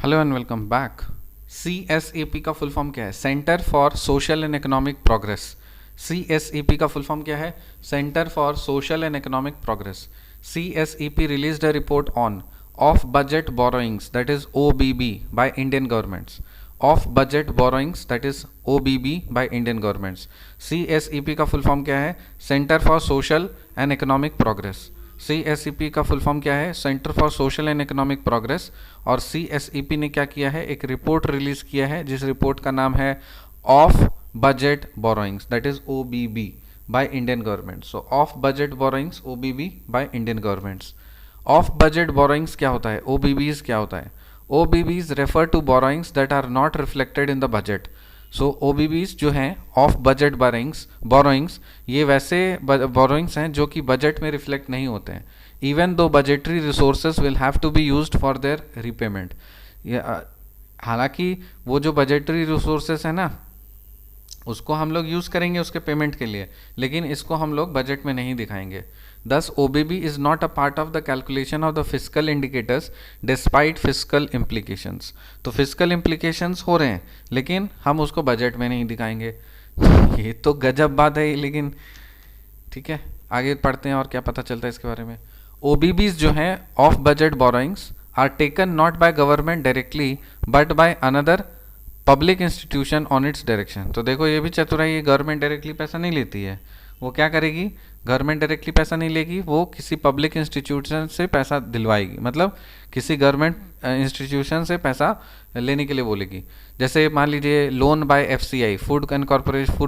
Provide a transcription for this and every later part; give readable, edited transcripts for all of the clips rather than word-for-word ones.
Hello and welcome back. CSEP का full form क्या है? Centre for social and economic progress. CSEP का full form क्या है? Centre for social and economic progress. CSEP released a report on off budget borrowings, that is OBB, by Indian governments. Off budget borrowings, that is OBB, by Indian governments. CSEP का full form क्या है? Centre for social and economic progress. CSEP का full form क्या है? Centre for social and economic progress. और CSEP ने क्या किया है? एक रिपोर्ट रिलीज किया है जिस रिपोर्ट का नाम है off budget borrowings, that is OBB, by Indian government. So off budget borrowings OBB by Indian governments. Off budget borrowings क्या होता है? OBBs क्या होता है? OBBs refer to borrowings that are not reflected in the budget. So OBBs जो हैं off budget borrowings, ये वैसे बोरोइंग्स हैं जो कि बजट में रिफ्लेक्ट नहीं होते हैं, even though budgetary resources will have to be used for their repayment. हालांकि वो जो बजटरी रिसोर्सेज है ना, उसको हम लोग यूज़ करेंगे उसके पेमेंट के लिए, लेकिन इसको हम लोग बजट में नहीं दिखाएंगे। Thus, OBB is not a part of the calculation of the fiscal indicators despite fiscal implications. तो fiscal implications हो रहे हैं लेकिन हम उसको बजट में नहीं दिखाएंगे। ये तो गजब बात है, लेकिन ठीक है, आगे पढ़ते हैं और क्या पता चलता है इसके बारे में। OBBs जो हैं off budget borrowings are taken not by government directly but by another public institution on its direction. तो देखो ये भी चतुराई, ये गवर्नमेंट डायरेक्टली पैसा नहीं लेती है। वो क्या करेगी? गवर्नमेंट डायरेक्टली पैसा नहीं लेगी, वो किसी पब्लिक इंस्टीट्यूशन से पैसा दिलवाएगी, मतलब किसी गवर्नमेंट इंस्टीट्यूशन से पैसा लेने के लिए बोलेगी। जैसे मान लीजिए loan by FCI, food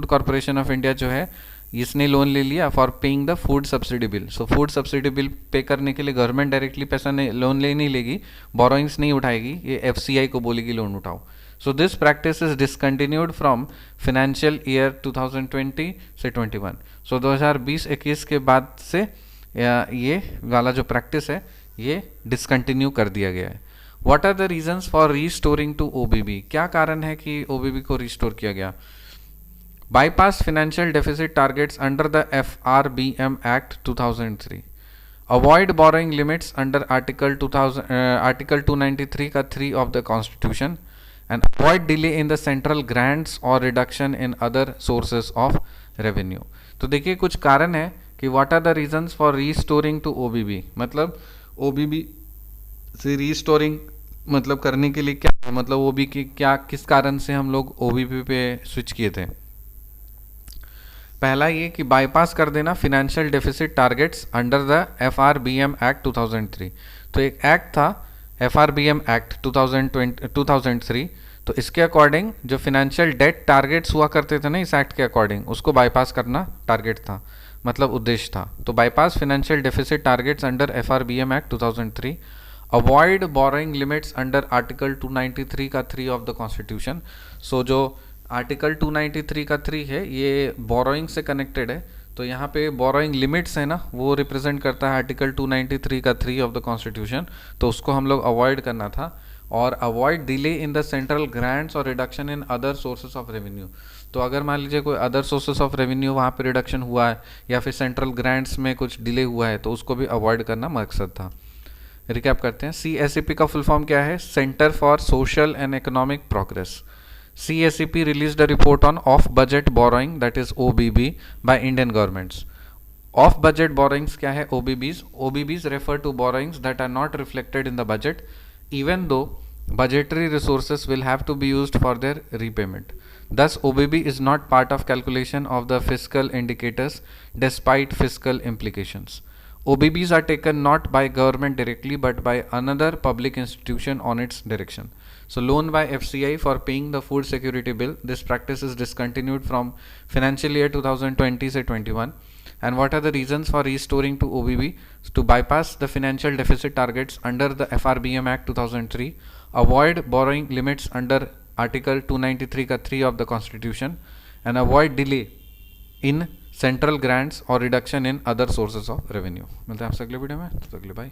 corporation of India जो है, इसने लोन ले लिया for paying the food subsidy bill. So food subsidy bill pay करने के लिए गवर्नमेंट डायरेक्टली पैसा नहीं, लोन ले नहीं लेगी, बोरोइंग्स नहीं उठाएगी, ये FCI को बोलेगी लोन उठाओ। So this practice is discontinued from financial year 2020 से 21। So 2020-21 के बाद से ये वाला जो प्रैक्टिस है ये डिसकंटिन्यू कर दिया गया है। What are the reasons for restoring to OBB? क्या कारण है कि OBB को रिस्टोर किया गया? Bypass financial deficit targets under the FRBM Act 2003। Avoid borrowing limits under Article 293 का 3 of the Constitution and avoid delay in the central grants or reduction in other sources of revenue। तो देखिए कुछ कारण है कि what are the reasons for restoring to OBB, मतलब OBB से restoring मतलब करने के लिए क्या, मतलब OBB की क्या, किस कारण से हम लोग OBB पे स्विच किए थे। पहला ये कि बाईपास कर देना financial deficit targets under the FRBM act 2003। तो एक एक्ट था FRBM एक्ट 2003, तो इसके अकॉर्डिंग जो फिनेंशियल डेट टारगेट्स हुआ करते थे ना इस एक्ट के अकॉर्डिंग, उसको बाईपास करना टारगेट था, मतलब उद्देश्य था। तो bypass financial deficit targets under FRBM act 2003। Avoid borrowing limits under article 293 का 3 ऑफ द कॉन्स्टिट्यूशन। सो जो आर्टिकल 293 का 3 है ये बोरोइंग से कनेक्टेड है, तो यहाँ पे बोरोइंग लिमिट्स है ना, वो रिप्रेजेंट करता है आर्टिकल 293 का 3 ऑफ द कॉन्स्टिट्यूशन, तो उसको हम लोग अवॉइड करना था। और avoid delay in the central grants और reduction in other sources of revenue. तो अगर मान लीजिए कोई अदर सोर्सेस ऑफ रेवेन्यू वहाँ पे रिडक्शन हुआ है या फिर सेंट्रल ग्रांट्स में कुछ डिले हुआ है, तो उसको भी अवॉइड करना मकसद था। रिकैप करते हैं, CSEP का फुल फॉर्म क्या है? Centre for social and economic progress. CSEP released a report on off-budget borrowing, that is OBB, by Indian governments. Off-budget borrowings क्या है? OBBs. OBBs refer to borrowings that are not reflected in the budget, even though budgetary resources will have to be used for their repayment. Thus, OBB is not part of calculation of the fiscal indicators despite fiscal implications. OBBs are taken not by government directly but by another public institution on its direction. So loan by FCI for paying the food security bill, this practice is discontinued from financial year 2020 से 21। And what are the reasons for restoring to OBB? To bypass the financial deficit targets under the FRBM Act 2003, avoid borrowing limits under Article 293 का 3 of the Constitution, and avoid delay in central grants और reduction in other sources of revenue. मिलते हैं आपसे अगले video में, तो अगले bye.